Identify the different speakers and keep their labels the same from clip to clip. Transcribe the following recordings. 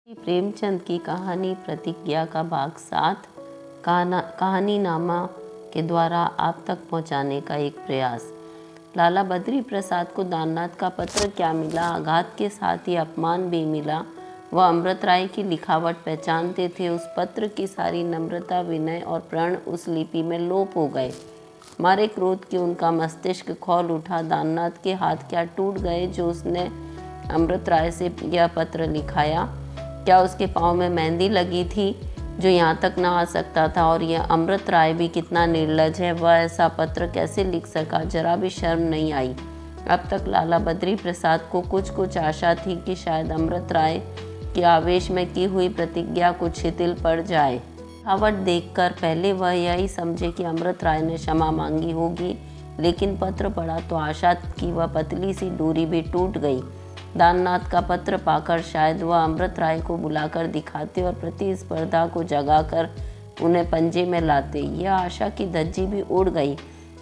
Speaker 1: प्रेमचंद की कहानी प्रतिज्ञा का भाग 7 कहानीनामा के द्वारा आप तक पहुंचाने का एक प्रयास। लाला बद्री प्रसाद को दाननाथ का पत्र क्या मिला? आघात के साथ ही अपमान भी मिला। वह अमृत राय की लिखावट पहचानते थे। उस पत्र की सारी नम्रता, विनय और प्रण उस लिपि में लोप हो गए। मारे क्रोध के उनका मस्तिष्क खौल उठा। दाननाथ के हाथ क्या टूट गए जो उसने अमृत राय से यह पत्र लिखाया? क्या उसके पाँव में मेहंदी लगी थी जो यहाँ तक ना आ सकता था? और यह अमृत राय भी कितना निर्लज है, वह ऐसा पत्र कैसे लिख सका? जरा भी शर्म नहीं आई। अब तक लाला बद्री प्रसाद को कुछ आशा थी कि शायद अमृत राय के आवेश में की हुई प्रतिज्ञा कुछ शिथिल पड़ जाए। लिखावट देखकर पहले वह यही समझे कि अमृत राय ने क्षमा मांगी होगी, लेकिन पत्र पढ़ा तो आशा की वह पतली सी डोरी भी टूट गई। दाननाथ का पत्र पाकर शायद वह अमृत राय को बुलाकर दिखाते और प्रतिस्पर्धा को जगाकर उन्हें पंजे में लाते। यह आशा की धज्जी भी उड़ गई।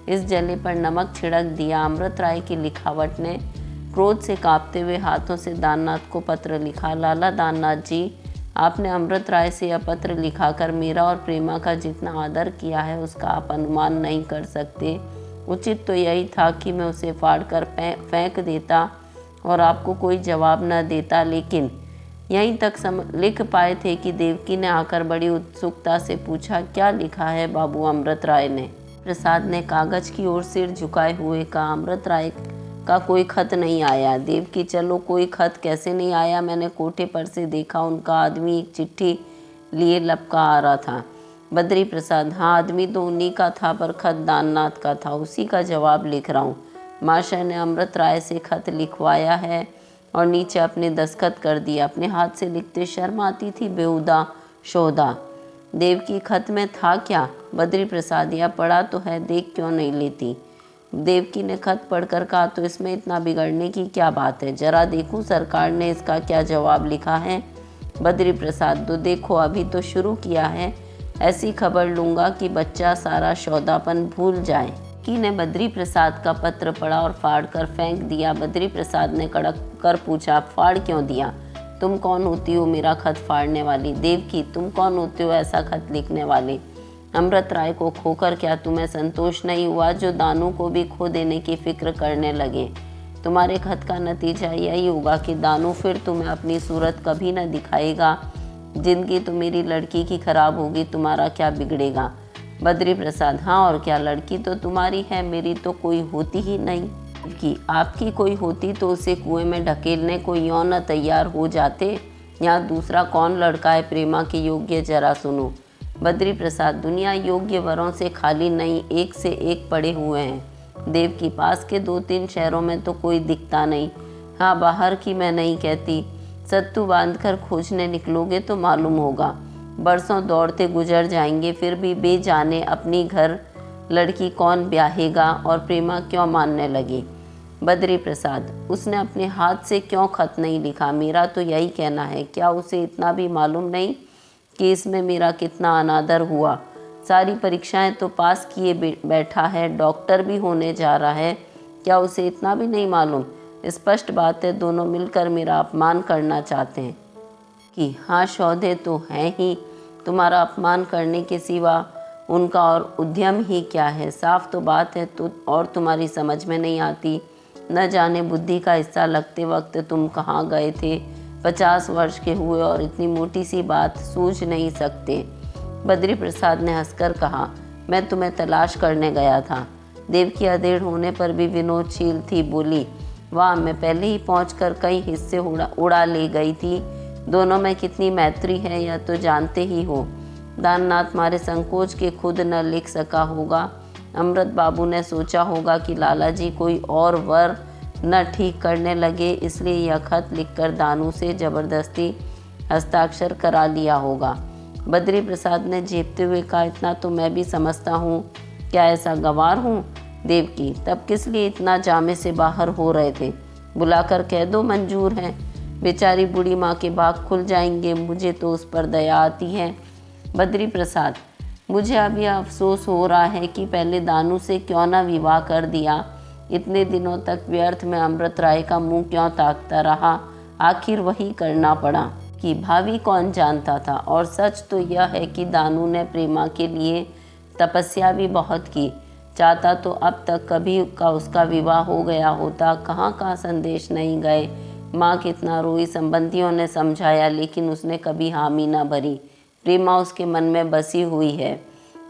Speaker 1: इस जले पर नमक छिड़क दिया। अमृत राय की लिखावट ने क्रोध से कांपते हुए हाथों से दाननाथ को पत्र लिखा। लाला दाननाथ जी, आपने अमृत राय से यह पत्र लिखाकर मेरा और प्रेमा का जितना आदर किया है उसका आप अनुमान नहीं कर सकते। उचित तो यही था कि मैं उसे फाड़कर फेंक देता और आपको कोई जवाब न देता, लेकिन यहीं तक लिख पाए थे कि देवकी ने आकर बड़ी उत्सुकता से पूछा, क्या लिखा है बाबू अमृत राय ने? प्रसाद ने कागज की ओर सिर झुकाए हुए कहा, अमृत राय का कोई खत नहीं आया। देवकी, चलो कोई खत कैसे नहीं आया? मैंने कोठे पर से देखा, उनका आदमी एक चिट्ठी लिए लपका आ रहा था। बद्री प्रसाद, हाँ आदमी तो उन्हीं का था, पर खत दाननाथ का था, उसी का जवाब लिख रहा हूँ। माशा ने अमृत राय से खत लिखवाया है और नीचे अपने दस्तखत कर दिया। अपने हाथ से लिखते शर्म आती थी, बेहुदा शोधा। देवकी, खत में था क्या? बद्री प्रसाद, यह पढ़ा तो है, देख क्यों नहीं लेती? देवकी ने खत पढ़कर कहा, तो इसमें इतना बिगड़ने की क्या बात है? जरा देखूं सरकार ने इसका क्या जवाब लिखा है। बद्री प्रसाद, तो देखो, अभी तो शुरू किया है। ऐसी खबर लूँगा कि बच्चा सारा सौदापन भूल जाए। की ने बद्री प्रसाद का पत्र पढ़ा और फाड़ कर फेंक दिया। बद्री प्रसाद ने कड़क कर पूछा, फाड़ क्यों दिया? तुम कौन होती हो मेरा खत फाड़ने वाली? देवकी, तुम कौन होते हो ऐसा खत लिखने वाले? अमृत राय को खोकर क्या तुम्हें संतोष नहीं हुआ जो दानू को भी खो देने की फिक्र करने लगे? तुम्हारे खत का नतीजा यही होगा कि दानू फिर तुम्हें अपनी सूरत कभी न दिखाएगा। जिंदगी तो मेरी लड़की की खराब होगी, तुम्हारा क्या बिगड़ेगा? बद्री प्रसाद, हाँ और क्या, लड़की तो तुम्हारी है, मेरी तो कोई होती ही नहीं। कि आपकी कोई होती तो उसे कुएं में ढकेलने को यों न तैयार हो जाते। यहाँ दूसरा कौन लड़का है प्रेमा के योग्य, जरा सुनो। बद्री प्रसाद, दुनिया योग्य वरों से खाली नहीं, एक से एक पड़े हुए हैं। देव की पास के 2-3 शहरों में तो कोई दिखता नहीं। हाँ, बाहर की मैं नहीं कहती, सत्तू बांधकर खोजने निकलोगे तो मालूम होगा। बरसों दौड़ते गुजर जाएंगे, फिर भी बेजाने अपनी घर लड़की कौन ब्याहेगा और प्रेमा क्यों मानने लगी? बद्री प्रसाद, उसने अपने हाथ से क्यों खत नहीं लिखा? मेरा तो यही कहना है, क्या उसे इतना भी मालूम नहीं कि इसमें मेरा कितना अनादर हुआ? सारी परीक्षाएं तो पास किए बैठा है, डॉक्टर भी होने जा रहा है, क्या उसे इतना भी नहीं मालूम? स्पष्ट बात है, दोनों मिलकर मेरा अपमान करना चाहते हैं। कि हाँ, सौदे तो हैं ही, तुम्हारा अपमान करने के सिवा उनका और उद्यम ही क्या है? साफ तो बात है, तो और तुम्हारी समझ में नहीं आती। न जाने बुद्धि का हिस्सा लगते वक्त तुम कहाँ गए थे? 50 वर्ष के हुए और इतनी मोटी सी बात सूझ नहीं सकते। बद्री प्रसाद ने हंसकर कहा, मैं तुम्हें तलाश करने गया था। देवकी अधेड़ होने पर भी विनोदशील थी, बोली, वाह, मैं पहले ही पहुंचकर कई हिस्से उड़ा ले गई थी। दोनों में कितनी मैत्री है यह तो जानते ही हो। दाननाथ मारे संकोच के खुद न लिख सका होगा। अमृत बाबू ने सोचा होगा कि लाला जी कोई और वर न ठीक करने लगे, इसलिए यह खत लिखकर दानू से जबरदस्ती हस्ताक्षर करा लिया होगा। बद्री प्रसाद ने झेपते हुए कहा, इतना तो मैं भी समझता हूँ, क्या ऐसा गंवार हूँ? देवकी, तब किस लिए इतना जामे से बाहर हो रहे थे? बुलाकर कह दो मंजूर है। बेचारी बूढ़ी माँ के भाग खुल जाएंगे, मुझे तो उस पर दया आती है। बद्री प्रसाद, मुझे अब यह अफसोस हो रहा है कि पहले दानू से क्यों ना विवाह कर दिया। इतने दिनों तक व्यर्थ में अमृत राय का मुंह क्यों ताकता रहा, आखिर वही करना पड़ा। कि भावी कौन जानता था। और सच तो यह है कि दानू ने प्रेमा के लिए तपस्या भी बहुत की। चाहता तो अब तक कभी का उसका विवाह हो गया होता। कहाँ कहाँ संदेश नहीं गए। माँ कितना रोई, संबंधियों ने समझाया, लेकिन उसने कभी हामी ना भरी। प्रेमा उसके मन में बसी हुई है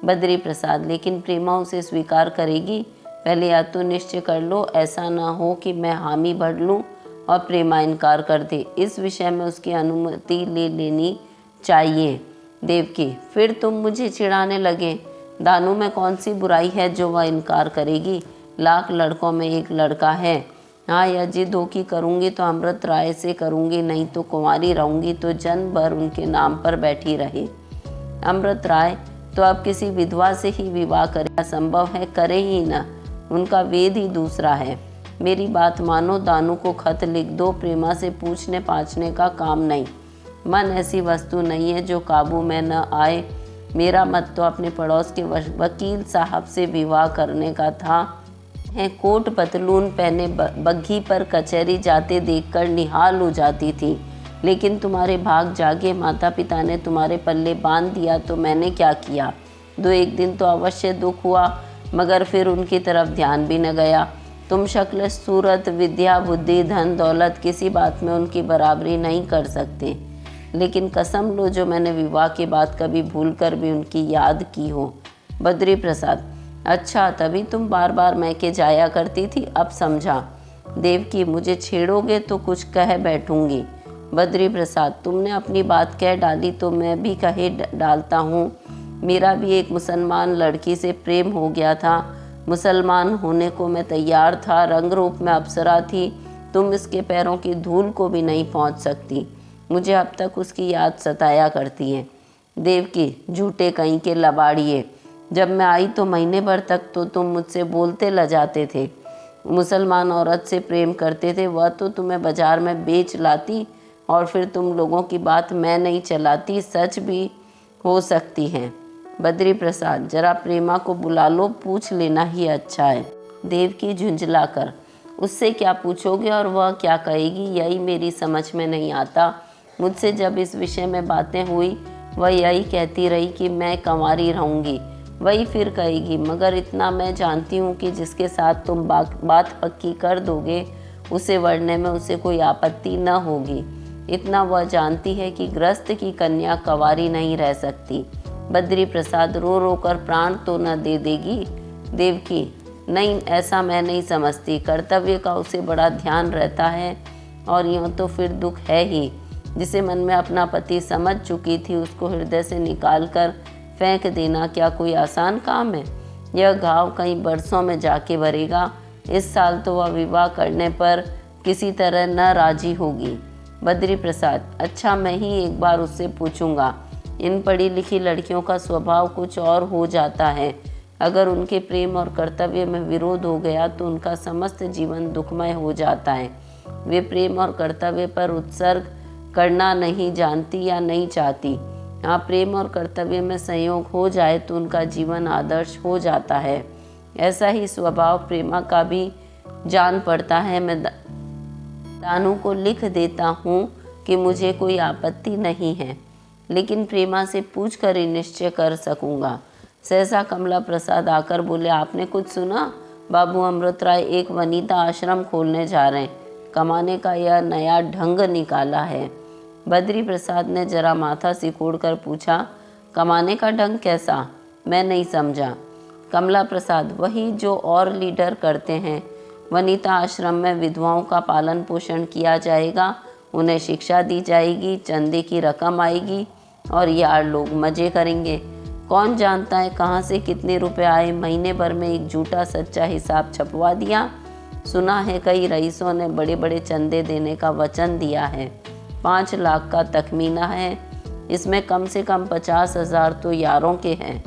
Speaker 1: बद्री प्रसाद, लेकिन प्रेमा उसे स्वीकार करेगी? पहले या तो निश्चय कर लो, ऐसा ना हो कि मैं हामी भर लूँ और प्रेमा इनकार कर दे। इस विषय में उसकी अनुमति ले लेनी चाहिए। देवकी, फिर तुम मुझे चिढ़ाने लगे। दानू में कौन सी बुराई है जो वह इनकार करेगी? लाख लड़कों में एक लड़का है। हाँ, यह जिद हो कि करूँगी तो अमृत राय से करूँगी, नहीं तो कुंवारी रहूँगी तो जन्म भर उनके नाम पर बैठी रहे। अमृत राय तो अब किसी विधवा से ही विवाह करे, संभव है करे ही न, उनका वेद ही दूसरा है। मेरी बात मानो, दानू को खत लिख दो। प्रेमा से पूछने पाछने का काम नहीं। मन ऐसी वस्तु नहीं है जो काबू में न आए। मेरा मत तो अपने पड़ोस के वकील साहब से विवाह करने का था। है कोट पतलून पहने बग्घी पर कचहरी जाते देखकर निहाल हो जाती थी, लेकिन तुम्हारे भाग जागे। माता पिता ने तुम्हारे पल्ले बांध दिया तो मैंने क्या किया? दो एक दिन तो अवश्य दुख हुआ, मगर फिर उनकी तरफ ध्यान भी न गया। तुम शक्ल सूरत, विद्या, बुद्धि, धन दौलत, किसी बात में उनकी बराबरी नहीं कर सकते। लेकिन कसम लो, जो मैंने विवाह के बाद कभी भूल कर भी उनकी याद की हो। बद्री प्रसाद, अच्छा, तभी तुम बार बार मैके जाया करती थी, अब समझा। देवकी, मुझे छेड़ोगे तो कुछ कह बैठूंगी। बद्री प्रसाद, तुमने अपनी बात कह डाली तो मैं भी कहे डालता हूँ। मेरा भी एक मुसलमान लड़की से प्रेम हो गया था। मुसलमान होने को मैं तैयार था, रंग रूप में अप्सरा थी। तुम इसके पैरों की धूल को भी नहीं पहुँच सकती। मुझे अब तक उसकी याद सताया करती है। देवकी, झूठे कहीं के लबाड़िए, जब मैं आई तो महीने भर तक तो तुम मुझसे बोलते लजाते थे। मुसलमान औरत से प्रेम करते थे, वह तो तुम्हें बाजार में बेच लाती और फिर तुम लोगों की बात मैं नहीं चलाती। सच भी हो सकती है। बद्री प्रसाद, जरा प्रेमा को बुला लो, पूछ लेना ही अच्छा है। देवकी झुंझला कर, उससे क्या पूछोगे और वह क्या कहेगी, यही मेरी समझ में नहीं आता। मुझसे जब इस विषय में बातें हुई, वह यही कहती रही कि मैं कंवारी रहूँगी। वही फिर कहेगी, मगर इतना मैं जानती हूँ कि जिसके साथ तुम बात पक्की कर दोगे, उसे वरने में उसे कोई आपत्ति न होगी। इतना वह जानती है कि गृहस्थ की कन्या कंवारी नहीं रह सकती। बद्री प्रसाद, रो रो कर प्राण तो न दे देगी? देवकी, नहीं, ऐसा मैं नहीं समझती। कर्तव्य का उसे बड़ा ध्यान रहता है, और यूँ तो फिर दुख है ही। जिसे मन में अपना पति समझ चुकी थी, उसको हृदय से निकाल कर फेंक देना क्या कोई आसान काम है? यह घाव कई बरसों में जाके भरेगा। इस साल तो वह विवाह करने पर किसी तरह न राजी होगी। बद्री प्रसाद, अच्छा, मैं ही एक बार उससे पूछूंगा। इन पढ़ी लिखी लड़कियों का स्वभाव कुछ और हो जाता है। अगर उनके प्रेम और कर्तव्य में विरोध हो गया तो उनका समस्त जीवन दुखमय हो जाता है। वे प्रेम और कर्तव्य पर उत्सर्ग करना नहीं जानती या नहीं चाहती। हाँ, प्रेम और कर्तव्य में संयोग हो जाए तो उनका जीवन आदर्श हो जाता है। ऐसा ही स्वभाव प्रेमा का भी जान पड़ता है। मैं दानू को लिख देता हूँ कि मुझे कोई आपत्ति नहीं है, लेकिन प्रेमा से पूछ कर ही निश्चय कर सकूँगा। सहसा कमला प्रसाद आकर बोले, आपने कुछ सुना? बाबू अमृत राय एक वनिता आश्रम खोलने जा रहे हैं। कमाने का यह नया ढंग निकाला है। बद्री प्रसाद ने जरा माथा सिकोड़ कर पूछा, कमाने का ढंग कैसा? मैं नहीं समझा। कमला प्रसाद, वही जो और लीडर करते हैं। वनिता आश्रम में विधवाओं का पालन पोषण किया जाएगा, उन्हें शिक्षा दी जाएगी, चंदे की रकम आएगी और यार लोग मज़े करेंगे। कौन जानता है कहाँ से कितने रुपए आए। महीने भर में एक झूठा सच्चा हिसाब छपवा दिया। सुना है कई रईसों ने बड़े बड़े चंदे देने का वचन दिया है। 5 लाख का तखमीना है। इसमें कम से कम 50,000 तो यारों के हैं।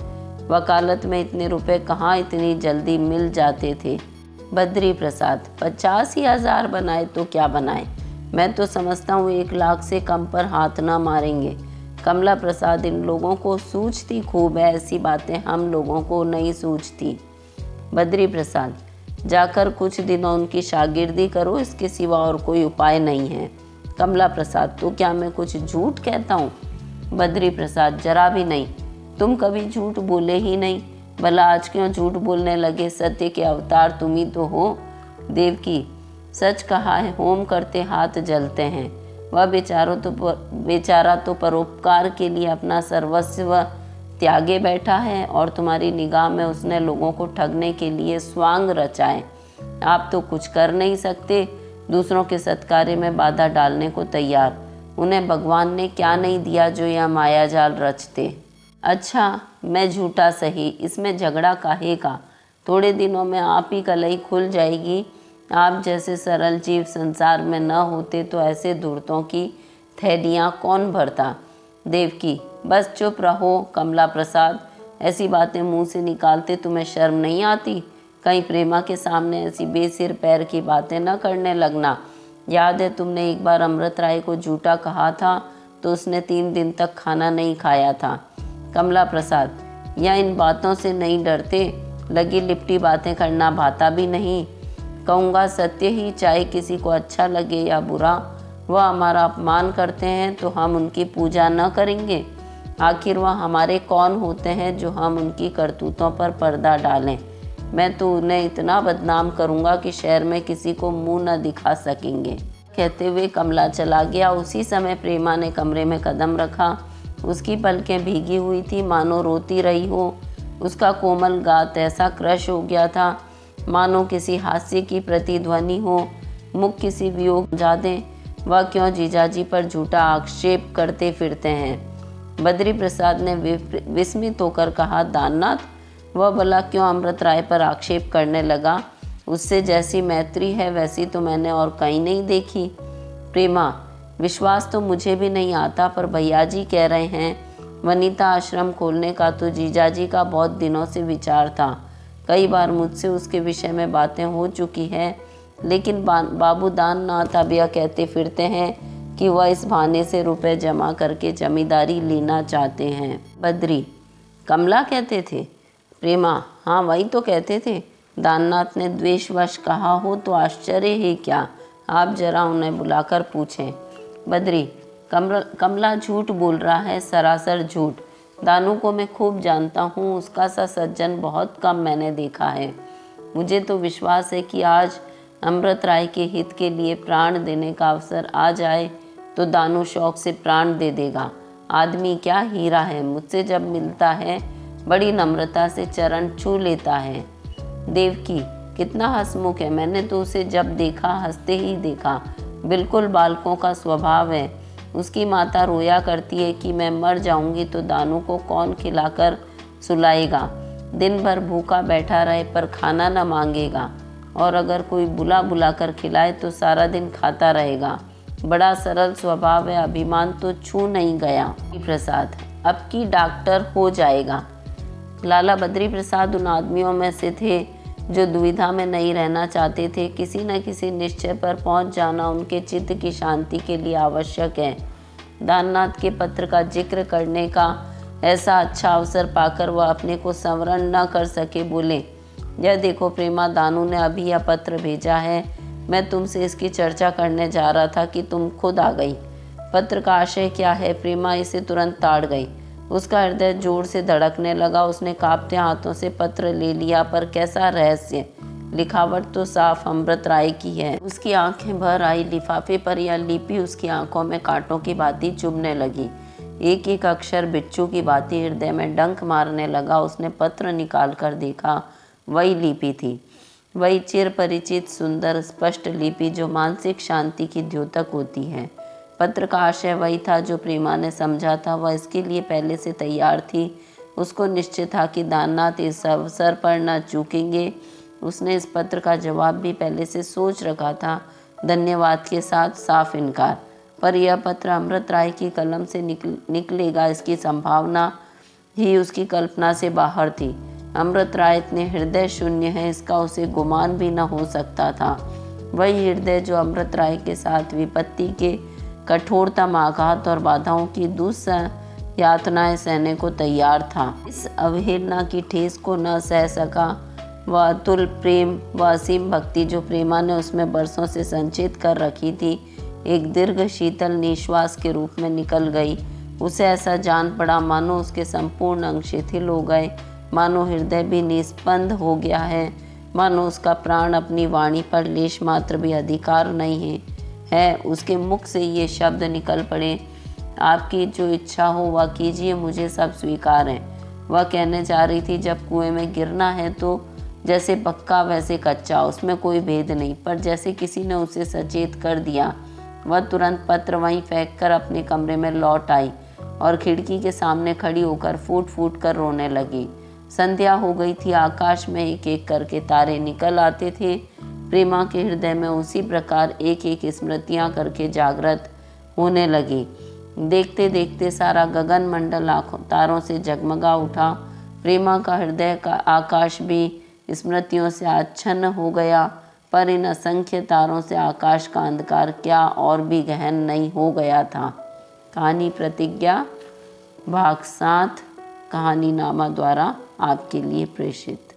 Speaker 1: वकालत में इतने रुपए कहाँ इतनी जल्दी मिल जाते थे। बद्री प्रसाद, 85,000 बनाए तो क्या बनाए, मैं तो समझता हूँ 1 लाख से कम पर हाथ ना मारेंगे। कमला प्रसाद, इन लोगों को सूझती खूब है, ऐसी बातें हम लोगों को नहीं सूझती। बद्री प्रसाद, जाकर कुछ दिनों उनकी शागिर्दी करो, इसके सिवा और कोई उपाय नहीं है। कमला प्रसाद, तो क्या मैं कुछ झूठ कहता हूँ? बद्री प्रसाद, जरा भी नहीं, तुम कभी झूठ बोले ही नहीं। भला आज क्यों झूठ बोलने लगे? सत्य के अवतार तुम ही तो हो। देवकी, सच कहा है, होम करते हाथ जलते हैं। वह बेचारा तो परोपकार के लिए अपना सर्वस्व त्यागे बैठा है और तुम्हारी निगाह में उसने लोगों को ठगने के लिए स्वांग रचा है। आप तो कुछ कर नहीं सकते, दूसरों के सत्कार्य में बाधा डालने को तैयार। उन्हें भगवान ने क्या नहीं दिया जो यह मायाजाल रचते। अच्छा, मैं झूठा सही, इसमें झगड़ा काहे का? थोड़े दिनों में आप ही कलई खुल जाएगी। आप जैसे सरल जीव संसार में न होते तो ऐसे धूर्तों की थैलियाँ कौन भरता। देवकी, बस चुप रहो। कमला प्रसाद, ऐसी बातें मुंह से निकालते तुम्हें शर्म नहीं आती? कहीं प्रेमा के सामने ऐसी बेसिर पैर की बातें न करने लगना। याद है तुमने एक बार अमृत राय को झूठा कहा था तो उसने 3 दिन तक खाना नहीं खाया था। कमला प्रसाद, या इन बातों से नहीं डरते? लगी लिपटी बातें करना भाता भी नहीं। कहूँगा सत्य ही, चाहे किसी को अच्छा लगे या बुरा। वह हमारा अपमान करते हैं तो हम उनकी पूजा न करेंगे? आखिर वह हमारे कौन होते हैं जो हम उनकी करतूतों पर पर्दा डालें? मैं तो उन्हें इतना बदनाम करूँगा कि शहर में किसी को मुंह न दिखा सकेंगे। कहते हुए कमला चला गया। उसी समय प्रेमा ने कमरे में कदम रखा। उसकी पलकें भीगी हुई थी, मानो रोती रही हो। उसका कोमल गात ऐसा क्रश हो गया था मानो किसी हास्य की प्रतिध्वनि हो। मुख किसी वियोग जा दें। वह क्यों जीजाजी पर झूठा आक्षेप करते फिरते हैं? बद्री प्रसाद ने विस्मित होकर कहा, दाननाथ, वह भला क्यों अमृत राय पर आक्षेप करने लगा? उससे जैसी मैत्री है वैसी तो मैंने और कहीं नहीं देखी। प्रेमा, विश्वास तो मुझे भी नहीं आता, पर भैयाजी कह रहे हैं। वनिता आश्रम खोलने का तो जीजाजी का बहुत दिनों से विचार था। कई बार मुझसे उसके विषय में बातें हो चुकी है, लेकिन बाबू दाननाथ अब यह कहते फिरते हैं कि वह इस बहाने से रुपए जमा करके जमींदारी लेना चाहते हैं। बद्री, कमला कहते थे? प्रेमा, हाँ वही तो कहते थे। दाननाथ ने द्वेषवश कहा हो तो आश्चर्य ही क्या। आप जरा उन्हें बुलाकर पूछें। बद्री, कमला झूठ बोल रहा है, सरासर झूठ। दानू को मैं खूब जानता हूँ, उसका सा सज्जन बहुत कम मैंने देखा है। मुझे तो विश्वास है कि आज अमृत राय के हित के लिए प्राण देने का अवसर आ जाए तो दानू शौक से प्राण दे देगा। आदमी क्या हीरा है, मुझसे जब मिलता है बड़ी नम्रता से चरण छू लेता है। देवकी, कितना हंसमुख है, मैंने तो उसे जब देखा हंसते ही देखा। बिल्कुल बालकों का स्वभाव है। उसकी माता रोया करती है कि मैं मर जाऊंगी तो दानू को कौन खिलाकर सुलाएगा। दिन भर भूखा बैठा रहे पर खाना न मांगेगा, और अगर कोई बुला कर खिलाए तो सारा दिन खाता रहेगा। बड़ा सरल स्वभाव है, अभिमान तो छू नहीं गया। प्रसाद, अब की डॉक्टर हो जाएगा। लाला बद्री प्रसाद उन आदमियों में से थे जो दुविधा में नहीं रहना चाहते थे। किसी न किसी निश्चय पर पहुंच जाना उनके चित्त की शांति के लिए आवश्यक है। दाननाथ के पत्र का जिक्र करने का ऐसा अच्छा अवसर पाकर वह अपने को संवरण न कर सके। बोले, यह देखो प्रेमा, दानू ने अभी यह पत्र भेजा है। मैं तुमसे इसकी चर्चा करने जा रहा था कि तुम खुद आ गई। पत्र का आशय क्या है? प्रेमा इसे तुरंत ताड़ गई। उसका हृदय जोर से धड़कने लगा। उसने कांपते हाथों से पत्र ले लिया, पर कैसा रहस्य! लिखावट तो साफ अमृत राय की है। उसकी आंखें भर आई। लिफाफे पर यह लिपि उसकी आंखों में कांटों की भांति चुभने लगी। एक एक अक्षर बिच्छू की भांति हृदय में डंक मारने लगा। उसने पत्र निकाल कर देखा, वही लिपि थी, वही चिर परिचित सुंदर स्पष्ट लिपि जो मानसिक शांति की द्योतक होती है। पत्र का आशय वही था जो प्रेमा ने समझा था। वह इसके लिए पहले से तैयार थी। उसको निश्चय था कि दाननाथ इस अवसर पर न चूकेंगे। उसने इस पत्र का जवाब भी पहले से सोच रखा था, धन्यवाद के साथ साफ इनकार। पर यह पत्र अमृत राय की कलम से निकलेगा, इसकी संभावना ही उसकी कल्पना से बाहर थी। अमृत राय इतने हृदय शून्य है, इसका उसे गुमान भी न हो सकता था। वही हृदय जो अमृत राय के साथ विपत्ति के कठोरतम आघात और बाधाओं की दूसर यातनाएं सहने को तैयार था। इस अवहेलना की ठेस को न सह सका। वह अतुल प्रेम व असीम भक्ति जो प्रेमा ने उसमें बरसों से संचित कर रखी थी, एक दीर्घ शीतल निश्वास के रूप में निकल गई। उसे ऐसा जान पड़ा मानो उसके संपूर्ण अंग शिथिल हो गए, मानो हृदय भी निस्पंद हो गया है, मानो उसका प्राण अपनी वाणी पर लेश मात्र भी अधिकार नहीं है। उसके मुख से ये शब्द निकल पड़े, आपकी जो इच्छा हो वह कीजिए, मुझे सब स्वीकार है। वह कहने जा रही थी, जब कुएं में गिरना है तो जैसे पक्का वैसे कच्चा, उसमें कोई भेद नहीं, पर जैसे किसी ने उसे सचेत कर दिया। वह तुरंत पत्र वहीं फेंक कर अपने कमरे में लौट आई और खिड़की के सामने खड़ी होकर फूट फूट कर रोने लगी। संध्या हो गई थी, आकाश में एक एक करके तारे निकल आते थे। प्रेमा के हृदय में उसी प्रकार एक एक स्मृतियां करके जागृत होने लगी। देखते देखते सारा गगन मंडल लाखों तारों से जगमगा उठा। प्रेमा का हृदय का आकाश भी स्मृतियों से आच्छन्न हो गया, पर इन असंख्य तारों से आकाश का अंधकार क्या और भी गहन नहीं हो गया था। कहानी प्रतिज्ञा भाग 7 कहानीनामा द्वारा आपके लिए प्रेषित।